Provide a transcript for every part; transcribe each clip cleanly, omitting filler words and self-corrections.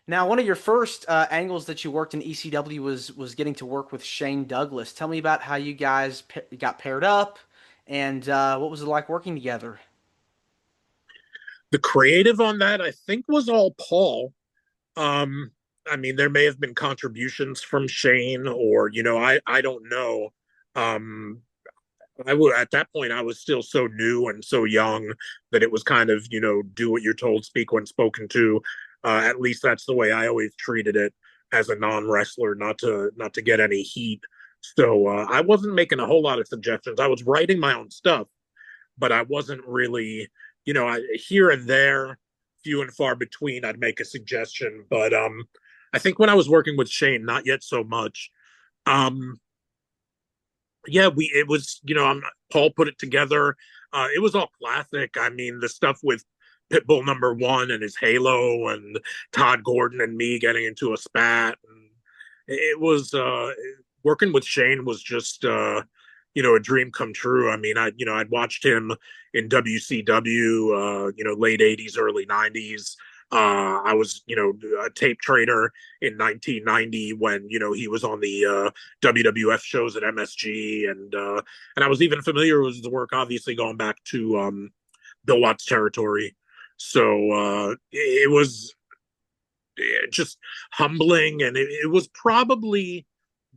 Now, one of your first angles that you worked in ECW was getting to work with Shane Douglas. Tell me about how you guys got paired up, and what was it like working together? The creative on that, I think, was all Paul. Um, I mean, there may have been contributions from Shane, or I don't know. Um, I would at that point I was still so new and so young that it was kind of do what you're told, speak when spoken to. At least that's the way I always treated it as a non wrestler, not to get any heat. So I wasn't making a whole lot of suggestions. I was writing my own stuff, but I wasn't really, here and there, few and far between, I'd make a suggestion. But I think when I was working with Shane, not yet so much. Um, yeah, we it was, Paul put it together. It was all classic. I mean, the stuff with Pitbull number one and his halo, and Todd Gordon and me getting into a spat. And it was working with Shane was just a dream come true. I mean, I'd watched him in WCW, late '80s, early '90s. I was, a tape trader in 1990 when he was on the WWF shows at MSG, and I was even familiar with his work, obviously going back to Bill Watts territory. So it was just humbling, and it was probably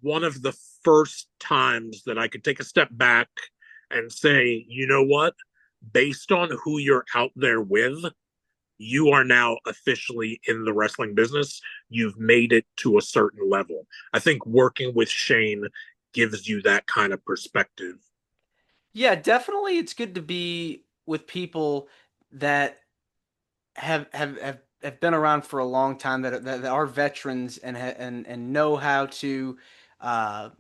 one of the first times that I could take a step back and say, you know what, based on who you're out there with, you are now officially in the wrestling business. You've made it to a certain level. I think working with Shane gives you that kind of perspective. Yeah, definitely, it's good to be with people that have been around for a long time that are veterans and know how to uh,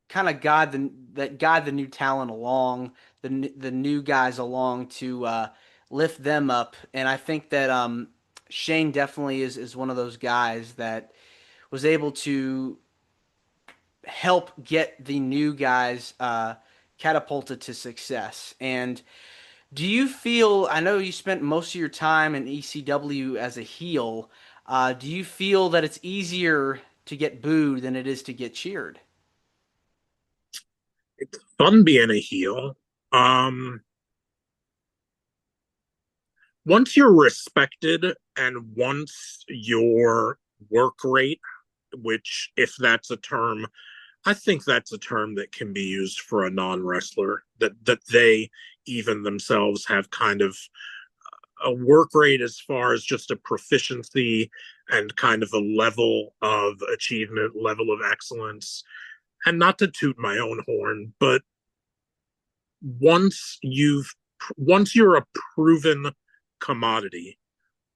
kind of guide the new talent along, the new guys along to lift them up. And I think that Shane definitely is one of those guys that was able to help get the new guys catapulted to success. And do you feel? I know you spent most of your time in ECW as a heel. Do you feel that it's easier to get booed than it is to get cheered? It's fun being a heel. Um, Once you're respected and once your work rate, which, if that's a term, I think that's a term that can be used for a non-wrestler, that they even themselves have kind of a work rate as far as just a proficiency and kind of a level of achievement, level of excellence. And not to toot my own horn, but once you've once you're a proven commodity,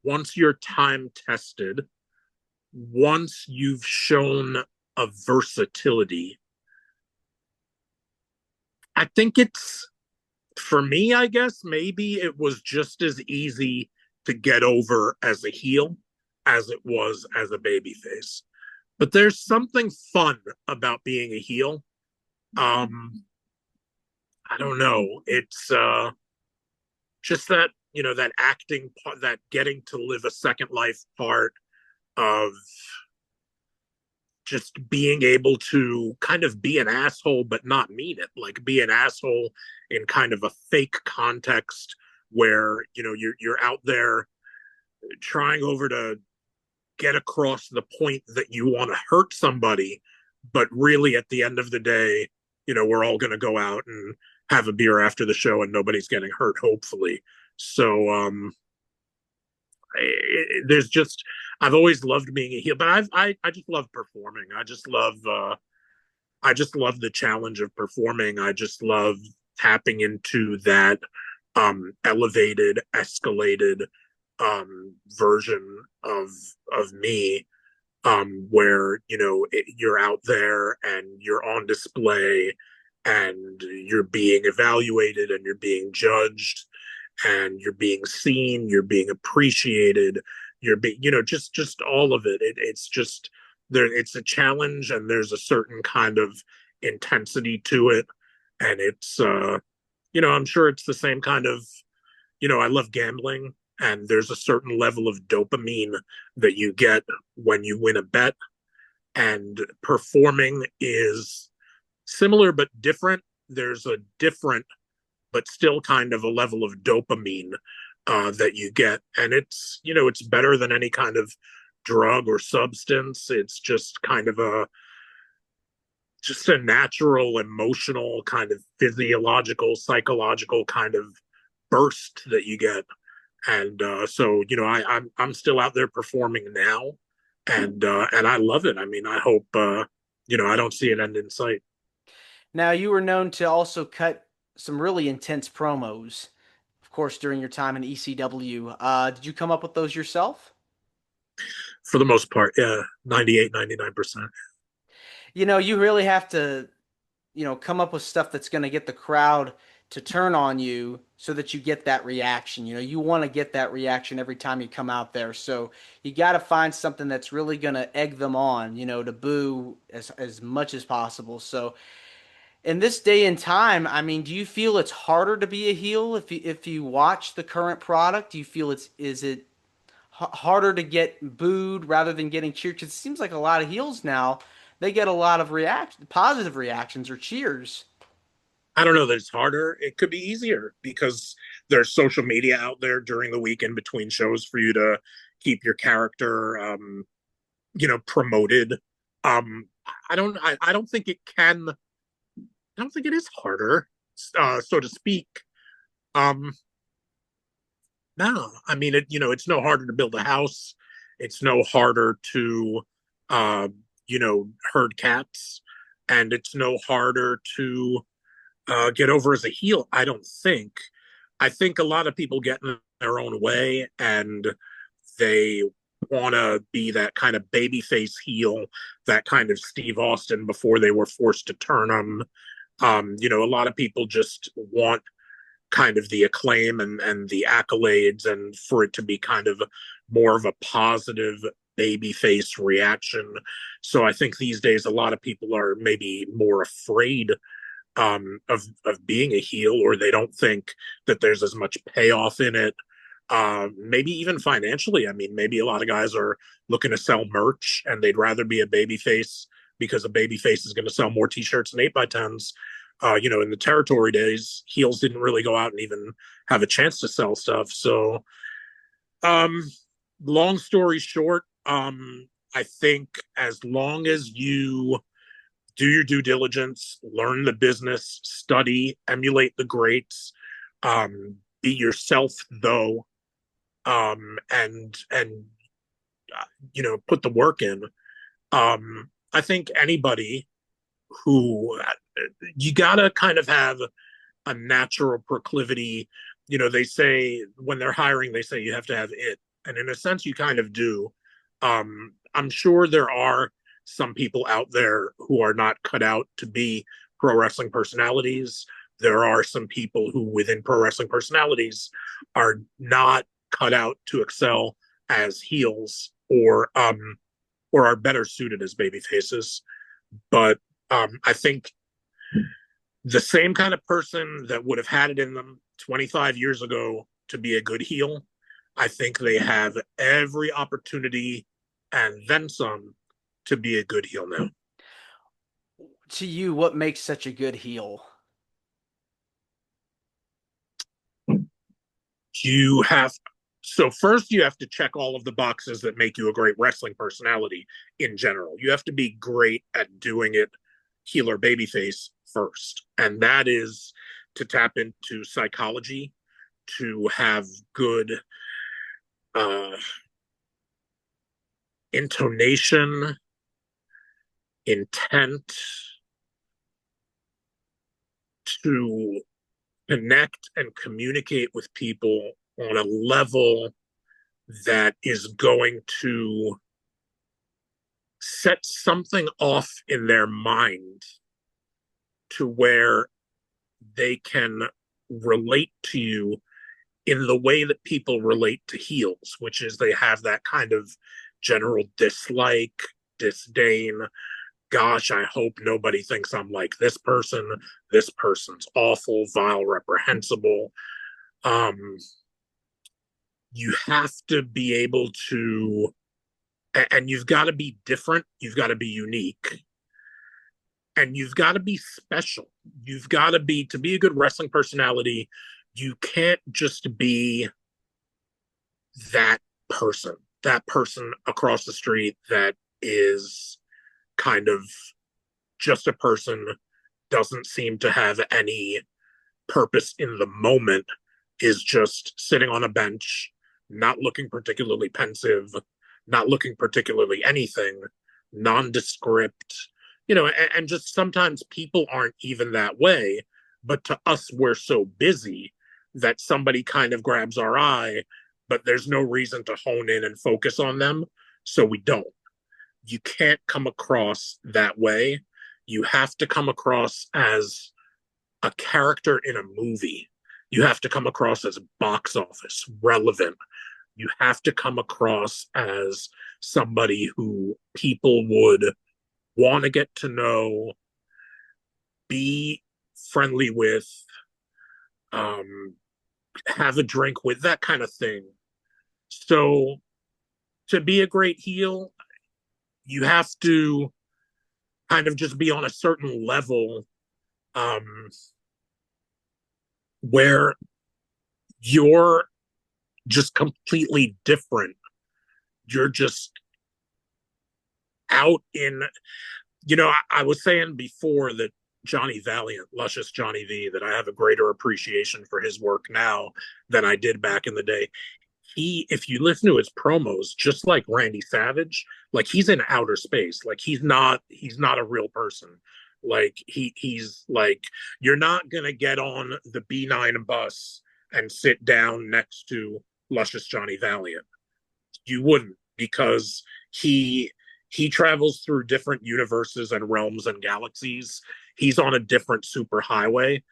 once you're time tested, once you've shown a versatility, I think it's, for me, I guess maybe it was just as easy to get over as a heel as it was as a babyface. But there's something fun about being a heel. Um, I don't know. It's just that, that acting part, that getting to live a second life part of just being able to kind of be an asshole but not mean it, like be an asshole in kind of a fake context where you're out there trying over to get across the point that you want to hurt somebody, but really at the end of the day, we're all going to go out and have a beer after the show and nobody's getting hurt, hopefully. So there's just, I've always loved being a heel, but I just love performing. I just love the challenge of performing. I just love tapping into that elevated, escalated version of me, where you're out there and you're on display and you're being evaluated and you're being judged and you're being seen, you're being appreciated, you're being, just all of it. It's just there. It's a challenge, and there's a certain kind of intensity to it, and it's I'm sure it's the same kind of I love gambling. and there's a certain level of dopamine that you get when you win a bet, and performing is similar but different. There's a different but still kind of a level of dopamine that you get, and it's better than any kind of drug or substance. It's just a natural emotional kind of physiological psychological kind of burst that you get. And so I'm still out there performing now, and I love it. I mean, I hope I don't see an end in sight. Now, you were known to also cut some really intense promos, of course, during your time in ECW. Did you come up with those yourself? For the most part, yeah, 98, 99%. You really have to, come up with stuff that's going to get the crowd to turn on you so that you get that reaction. You want to get that reaction every time you come out there. So you got to find something that's really going to egg them on, to boo as much as possible. So in this day and time, I mean, do you feel it's harder to be a heel if you watch the current product? Do you feel is it harder to get booed rather than getting cheered? Because it seems like a lot of heels now, they get a lot of positive reactions or cheers. I don't know that it's harder. It could be easier because there's social media out there during the week in between shows for you to keep your character, promoted. I don't think it can. I don't think it is harder, so to speak. Um, no, I mean it's no harder to build a house. It's no harder to, uh, herd cats, and it's no harder to get over as a heel. I don't think. I think a lot of people get in their own way, and they want to be that kind of babyface heel, that kind of Steve Austin before they were forced to turn him. A lot of people just want kind of the acclaim and the accolades, and for it to be kind of more of a positive babyface reaction. So I think these days a lot of people are maybe more afraid of being a heel, or they don't think that there's as much payoff in it. Maybe even financially. I mean, maybe a lot of guys are looking to sell merch, and they'd rather be a baby face because a baby face is going to sell more T-shirts and 8x10s. In the territory days, heels didn't really go out and even have a chance to sell stuff. So, um, long story short, I think as long as you do your due diligence, learn the business, study, emulate the greats, be yourself though, and put the work in. I think anybody who you gotta kind of have a natural proclivity. They say when they're hiring, they say you have to have it, and in a sense, you kind of do. I'm sure there are some people out there who are not cut out to be pro wrestling personalities. There are some people who, within pro wrestling personalities, are not cut out to excel as heels, or are better suited as baby faces. But I think the same kind of person that would have had it in them 25 years ago to be a good heel, I think they have every opportunity and then some to be a good heel now. To you, what makes such a good heel? You have so first you have to check all of the boxes that make you a great wrestling personality in general. You have to be great at doing it heel or babyface first, and that is to tap into psychology, to have good uh, intonation, intent, to connect and communicate with people on a level that is going to set something off in their mind to where they can relate to you in the way that people relate to heels, which is they have that kind of general dislike, disdain. Gosh, I hope nobody thinks I'm like this person. This person's awful, vile, reprehensible. Um, you have to be able to, and you've got to be different, you've got to be unique, and you've got to be special. You've got to be a good wrestling personality. You can't just be that that person across the street that is kind of just a person, doesn't seem to have any purpose in the moment, is just sitting on a bench, not looking particularly pensive, not looking particularly anything, nondescript, and just sometimes people aren't even that way. But to us, we're so busy that somebody kind of grabs our eye, but there's no reason to hone in and focus on them. So we don't. You can't come across that way. You have to come across as a character in a movie. You have to come across as box office relevant. You have to come across as somebody who people would want to get to know, be friendly with, um, have a drink with, that kind of thing. So to be a great heel, you have to kind of just be on a certain level, um, where you're just completely different. You're just out in, I was saying before that Johnny Valiant, Luscious Johnny V, that I have a greater appreciation for his work now than I did back in the day. If you listen to his promos, just like Randy Savage, like he's in outer space. Like he's not a real person. Like he's like, you're not gonna get on the B9 bus and sit down next to Luscious Johnny Valiant. You wouldn't, because he he travels through different universes and realms and galaxies. He's on a different super highway.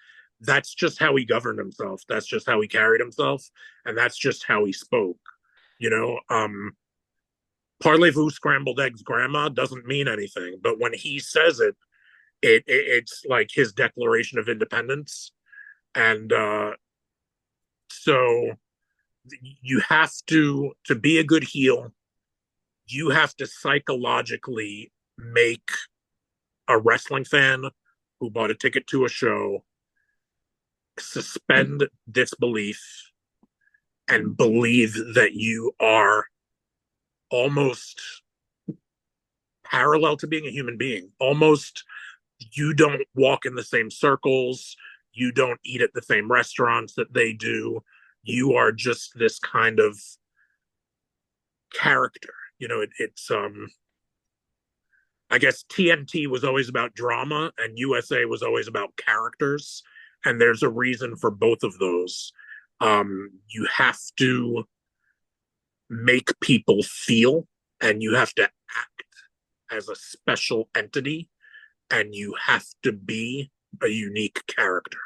That's just how he governed himself. That's just how he carried himself, and that's just how he spoke. You know, parlez-vous scrambled eggs, grandma doesn't mean anything, but when he says it, it's like his declaration of independence. And so you have to be a good heel, you have to psychologically make a wrestling fan who bought a ticket to a show suspend disbelief and believe that you are almost parallel to being a human being. Almost, you don't walk in the same circles, you don't eat at the same restaurants that they do. You are just this kind of character. It's I guess TNT was always about drama and USA was always about characters. And there's a reason for both of those. You have to make people feel, and you have to act as a special entity, and you have to be a unique character.